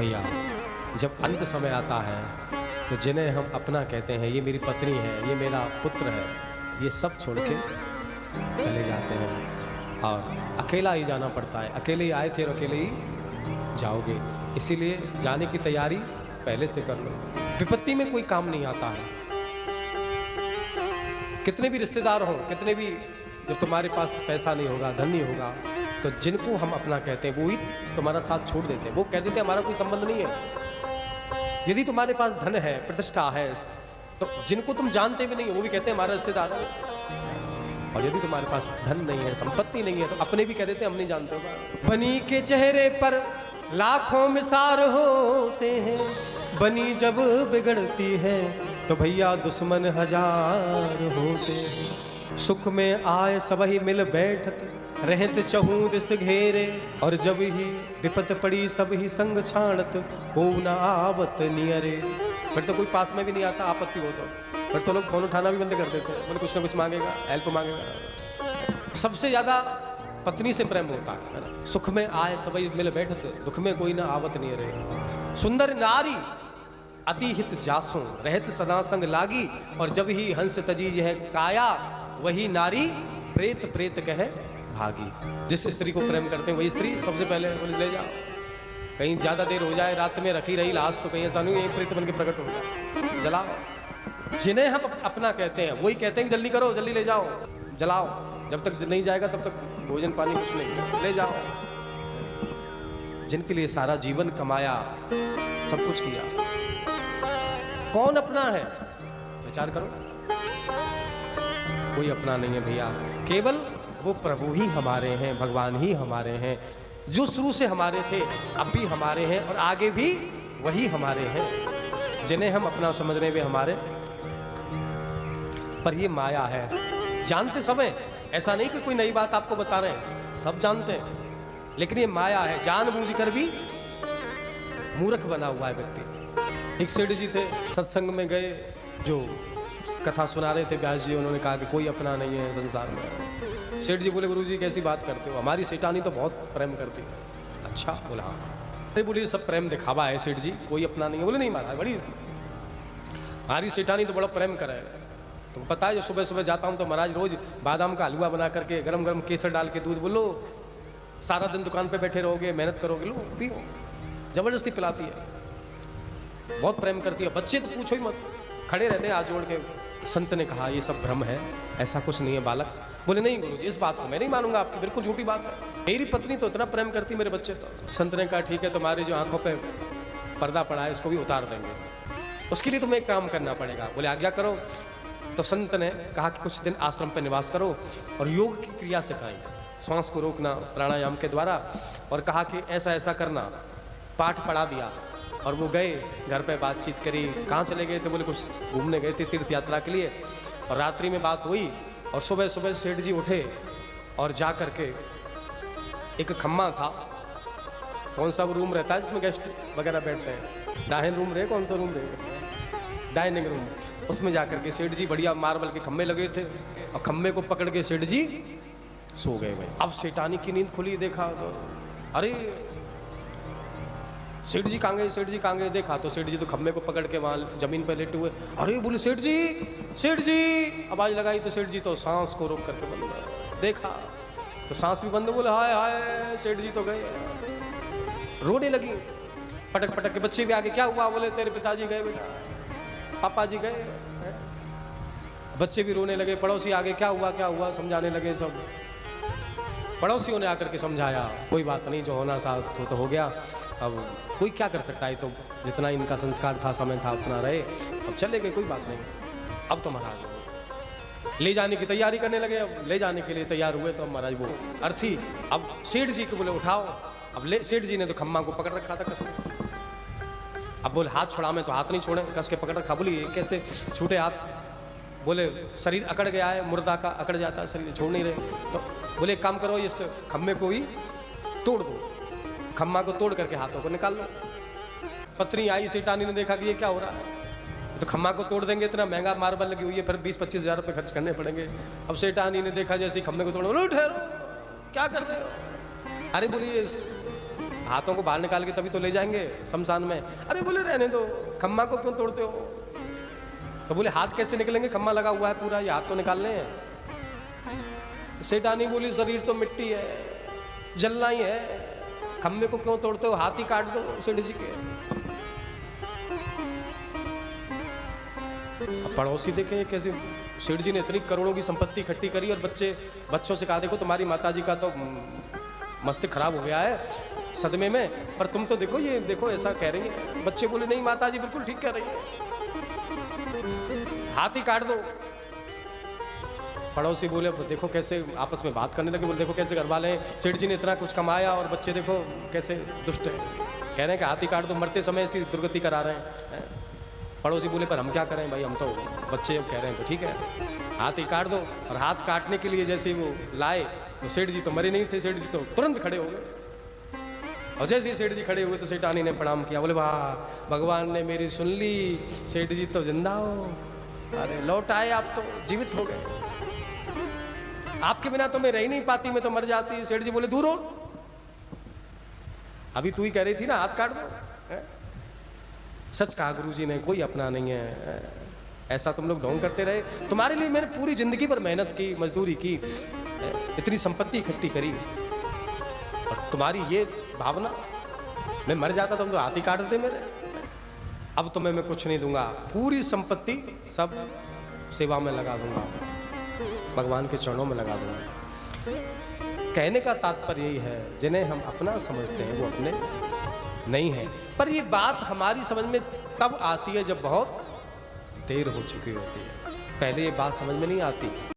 भैया जब अंत समय आता है तो जिन्हें हम अपना कहते हैं, ये मेरी पत्नी है, ये मेरा पुत्र है, ये सब छोड़ के चले जाते हैं और अकेला ही जाना पड़ता है। अकेले ही आए थे और अकेले ही जाओगे, इसीलिए जाने की तैयारी पहले से कर लो। विपत्ति में कोई काम नहीं आता है। कितने भी रिश्तेदार हों, कितने भी, जब तुम्हारे पास पैसा नहीं होगा, धन नहीं होगा, तो जिनको हम अपना कहते हैं वो ही तुम्हारा साथ छोड़ देते हैं। वो कह देते हैं हमारा कोई संबंध नहीं है। यदि तुम्हारे पास धन है, प्रतिष्ठा है, तो जिनको तुम जानते भी नहीं हो वो भी कहते हैं हमारा रिश्तेदार है। और यदि तुम्हारे पास धन नहीं है, संपत्ति नहीं है, तो अपने भी कह देते हैं हम नहीं जानते हो। बनी के चेहरे पर लाखों मिसार होते हैं, बनी जब बिगड़ती है तो भैया दुश्मन हजार होते हैं। सुख में आए सबही मिल बैठत, रहत चहूँ दिस घेरे, और जब ही विपत पड़ी सब ही संग छाणत, को न आवत नियरे। फिर तो कोई पास में भी नहीं आता आपत्ति हो तो, फिर तो लोग फोन उठाना भी बंद कर देते हैं, बोले कुछ ना कुछ मांगेगा, हेल्प मांगेगा। सबसे ज्यादा पत्नी से प्रेम होता है। सुख में आए सबही मिल बैठत, दुख में कोई ना आवत नियरे। सुंदर नारी अति हित जासों, रहत सदा संग लागी, और जब ही हंस तजी है काया, वही नारी प्रेत प्रेत कहे भागी। जिस स्त्री को प्रेम करते हैं वही स्त्री सबसे पहले बोले ले जाओ, कहीं ज्यादा देर हो जाए, रात में रखी रही लाश, तो कहीं ऐसा नहीं एक प्रेत बन के प्रकट हो जाए, जलाओ। जिन्हें हम अपना कहते हैं वही कहते हैं जल्दी करो, जल्दी ले जाओ, जलाओ। जब तक नहीं जाएगा तब तक भोजन पानी कुछ नहीं, ले जाओ। जिनके लिए सारा जीवन कमाया, सब कुछ किया, कौन अपना है? विचार करो, कोई अपना नहीं है भैया। केवल वो प्रभु ही हमारे हैं, भगवान ही हमारे हैं, जो शुरू से हमारे थे, अब भी हमारे हैं और आगे भी वही हमारे हैं। जिन्हें हम अपना समझ रहे हैं वे हमारे, पर ये माया है। जानते समय, ऐसा नहीं कि कोई नई बात आपको बता रहे हैं, सब जानते हैं, लेकिन ये माया है। जानबूझकर भी मूर्ख बना हुआ है व्यक्ति। एक सेठ जी थे, सत्संग में गए, जो कथा सुना रहे थे व्यास जी, उन्होंने कहा कि कोई अपना नहीं है संसार में। सेठ जी बोले गुरु जी कैसी बात करते हो, हमारी सेठानी तो बहुत प्रेम करती है। अच्छा, बोला हाँ। अरे बोलिए सब प्रेम दिखावा है सेठ जी, कोई अपना नहीं है। बोले नहीं महाराज, बड़ी हमारी सेठानी तो बड़ा प्रेम करे। तुम पता है जो सुबह सुबह जाता हूँ तो महाराज रोज बादाम का हलवा बना करके गरम गरम केसर डाल के दूध, बोलो सारा दिन दुकान पे बैठे रहोगे, मेहनत करोगे, लो पियो, जबरदस्ती पिलाती है, बहुत प्रेम करती है। बच्चे तो पूछो ही मत, खड़े रहते हैं हाथ जोड़ के। संत ने कहा ये सब भ्रम है, ऐसा कुछ नहीं है बालक। बोले नहीं गुरुजी, इस बात को मैं नहीं मानूंगा, आपकी बिल्कुल झूठी बात है, मेरी पत्नी तो इतना प्रेम करती मेरे बच्चे तो। संत ने कहा ठीक है, तुम्हारी जो आंखों पे पर्दा पड़ा है इसको भी उतार देंगे, उसके लिए तुम्हें एक काम करना पड़ेगा। बोले आज्ञा करो। तो संत ने कहा कि कुछ दिन आश्रम पर निवास करो और योग की क्रिया सिखाई, श्वास को रोकना प्राणायाम के द्वारा, और कहा कि ऐसा ऐसा करना। पाठ पढ़ा दिया और वो गए घर पे, बातचीत करी। कहाँ चले गए थे? बोले कुछ घूमने गए थे तीर्थ यात्रा के लिए, और रात्रि में बात हुई। और सुबह सुबह सेठ जी उठे और जा करके एक खम्मा था, कौन सा वो रूम रहता है जिसमें गेस्ट वगैरह बैठते हैं, डाइनिंग रूम रहे, कौन सा रूम रहे, डाइनिंग रूम, उसमें जा करके सेठ जी, बढ़िया मार्बल के खम्भे लगे थे, और खम्भे को पकड़ के सेठ जी सो गए भाई। अब सेठानी की नींद खुली, देखा तो अरे सेठ जी कहाँ गए, सेठ जी कहाँ गए? देखा तो सेठ जी तो खम्भे को पकड़ के वहाँ जमीन पर लेटे हुए। अरे बोले सेठ जी, सेठ जी, आवाज लगाई तो सेठ जी तो सांस को रोक करके बंद गए। देखा तो सांस भी बंद। बोले हाय हाय, सेठ जी तो गए। रोने लगी, पटक पटक के। बच्चे भी आगे, क्या हुआ? बोले तेरे पिताजी गए बेटा, पापा जी गए। बच्चे भी रोने लगे। पड़ोसी आगे, क्या हुआ क्या हुआ, समझाने लगे सब। पड़ोसियों ने आकर के समझाया, कोई बात नहीं, जो होना था तो हो गया, अब कोई क्या कर सकता है, तो जितना इनका संस्कार था, समय था, उतना रहे, अब चले गए, कोई बात नहीं। अब तो महाराज ले जाने की तैयारी करने लगे। अब ले जाने के लिए तैयार हुए तो महाराज वो अर्थी, अब सेठ जी को बोले उठाओ। अब सेठ जी ने तो खम्मा को पकड़ रखा था कस के। अब बोले हाथ छोड़ा, मैं तो हाथ नहीं छोड़े, कस के पकड़ रखा। बोली कैसे छूटे हाथ? बोले शरीर अकड़ गया है, मुर्दा का अकड़ जाता है शरीर, छोड़ नहीं रहे। तो बोले काम करो, इस खम्भे को ही तोड़ दो, खम्मा को तोड़ करके हाथों को निकाल लो। पत्नी आई, सेठानी ने देखा कि ये क्या हो रहा है, तो खम्मा को तोड़ देंगे, इतना महंगा मार्बल लगी हुई है, फिर 20-25 हज़ार रुपये खर्च करने पड़ेंगे। अब सेठानी ने देखा जैसे ही खम्भे को तोड़, बोलो ठहरो, क्या कर रहे हो? अरे बोलिए हाथों को बाहर निकाल के तभी तो ले जाएंगे शमशान में। अरे बोले रहने दो, खम्मा को क्यों तोड़ते हो? तो बोले हाथ कैसे निकलेंगे, खम्मा लगा हुआ है पूरा, ये हाथ तो निकालने हैं। सेठानी बोली शरीर तो मिट्टी है, जलना ही है, खम्भे को क्यों तोड़ते हो, हाथ ही काट दो सेठ जी के। पड़ोसी देखें कैसे सेठ जी ने इतनी करोड़ों की संपत्ति इकट्ठी करी और बच्चों से कहा देखो तुम्हारी माताजी का तो मस्तिष्क खराब हो गया है सदमे में, पर तुम तो देखो ये देखो ऐसा कह रही है। बच्चे बोले नहीं माताजी बिल्कुल ठीक कह रही है, हाथ ही काट दो। पड़ोसी बोले देखो कैसे आपस में बात करने लगे, बोले देखो कैसे घर वाले हैं, सेठ जी ने इतना कुछ कमाया और बच्चे देखो कैसे दुष्ट है, कह रहे हैं कि हाथ ही काट दो, मरते समय ऐसी दुर्गति करा रहे हैं। पड़ोसी बोले पर हम क्या करें भाई, हम तो बच्चे अब कह रहे हैं तो ठीक है, हाथ ही काट दो। और हाथ काटने के लिए जैसे वो लाए तो सेठ जी तो मरे नहीं थे, सेठ जी तो तुरंत खड़े हो गए। और जैसे ही सेठ जी खड़े हुए तो सेठानी ने प्रणाम किया, बोले वाह भगवान ने मेरी सुन ली, सेठ जी तो जिंदा हो, अरे लौट आए आप तो जीवित हो गए, आपके बिना तो मैं रह ही नहीं पाती, मैं तो मर जाती। सेठ जी बोले दूर हो, अभी तू ही कह रही थी ना हाथ काट दो। सच कहा गुरुजी ने, कोई अपना नहीं है, ऐसा तुम लोग ढोंग करते रहे। तुम्हारे लिए मैंने पूरी जिंदगी पर मेहनत की, मजदूरी की, इतनी संपत्ति इकट्ठी करी, और तुम्हारी ये भावना, मैं मर जाता तुम तो हाथ ही काट देते मेरे। अब तो मैं कुछ नहीं दूंगा, पूरी संपत्ति सब सेवा में लगा दूंगा, भगवान के चरणों में लगा दूंगा। कहने का तात्पर्य यही है, जिन्हें हम अपना समझते हैं वो अपने नहीं है। पर ये बात हमारी समझ में तब आती है जब बहुत देर हो चुकी होती है, पहले ये बात समझ में नहीं आती।